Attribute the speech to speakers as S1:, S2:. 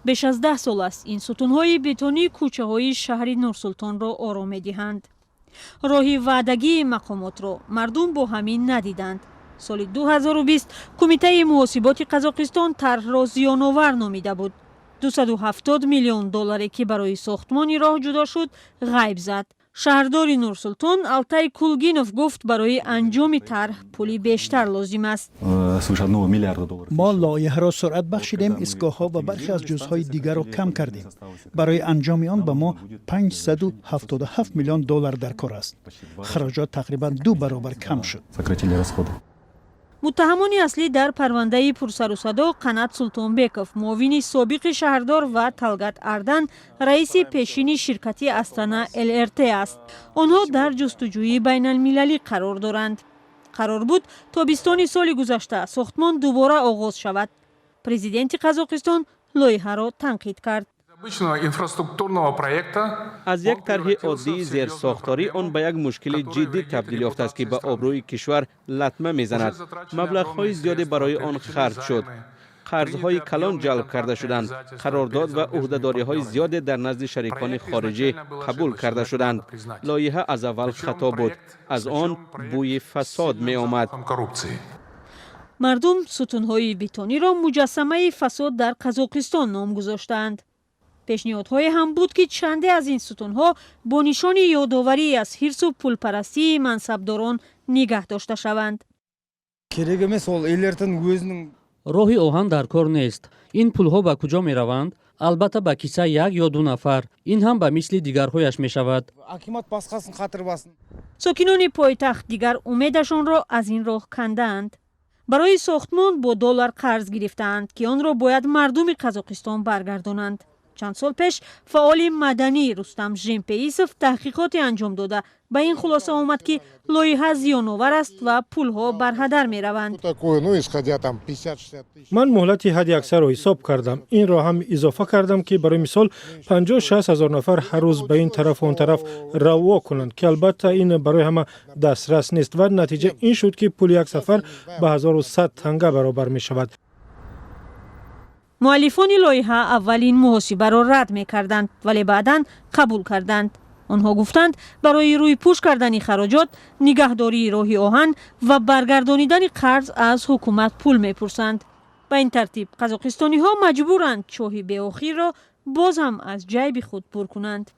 S1: بیش از 10 سال است این ستونهای بتونی کوچه‌های شهر نورسلطان را آرام می‌دهند. راهی وعدگی مقامات را مردم با همین ندیدند. سال 2020 کمیته محاسبات قزاقستان طرح را زیان‌آور نامیده بود. 270 میلیون دلاری که برای ساختمان راه جدا شد غیب زد. شهردار نورسلطان التای کولگینوف گفت برای انجام طرح پولی بیشتر لازم است.
S2: ما لایحه را سرعت بخشیدیم، ایستگاه‌ها و برخی از جزهای دیگر را کم کردیم. برای انجام آن به ما 577 میلیون دلار در کار است. خراجات تقریبا 2 برابر کم شد.
S1: متهمان اصلی در پرونده پرسر و صدا قنات سلطانبکوف، معاون سابق شهردار و طلگت اردن، رئیس پیشین شرکت استانا LRT است. آنها در جستجوی بین المللی قرار دارند. قرار بود تابستان سال گذشته ساختمان دوباره آغاز شود. پرزیدنت قزاقستان لایحه را تنقید کرد.
S3: از یک طرح عادی زیرساختاری آن به یک مشکل جدی تبدیل یافته است که به آبروی کشور لطمه میزند. مبلغ‌های زیادی برای آن خرج شد. قرض‌های کلان جلب کرده شدند. قرارداد و عهده‌داری‌های زیادی در نزد شریکان خارجی قبول کرده شدند. لایحه از اول خطا بود. از آن بوی فساد می آمد.
S1: مردم ستون‌های بتونی را مجسمه فساد در قزاقستان نام گذاشتند. پیشنهادهای هم بود که چندی از این ستونها با نشان یادآوری از حرص و پولپرستی منصبداران نگه داشته شوند.
S4: راهی آهن در کار نیست. این پولها به کجا می روند؟ البته به کیسه یک یا دو نفر. این هم به مثل دیگرهایش می شود.
S1: ساکنان پایتخت دیگر امیدشان را از این راه کندند. برای ساختمان با دلار قرض گرفتند که آن را باید مردم قزاقستان برگردانند. چند سال پیش فعال مدنی رستم ژمپیسوف تحقیقات انجام داده به این خلاصه آمد که لایحه زیان‌آور است و پولها بر هدر می روند.
S5: من مهلت حد اکثر را حساب کردم. این را هم اضافه کردم که برای مثال 50-60 هزار نفر هر روز به این طرف و اون طرف روا کنند که البته این برای همه دسترس نیست و نتیجه این شد که پول یک سفر به 1100 تنگه برابر می شود.
S1: مؤلفان لایحه اولین محاسبه را رد می کردند ولی بعداً قبول کردند. آنها گفتند برای روی پوش کردن خراجات، نگهداری راه آهن و برگردانیدن قرض از حکومت پول می پرسند. به این ترتیب قزاقستانی ها مجبورند چاه به آخر را باز هم از جیب خود پر کنند.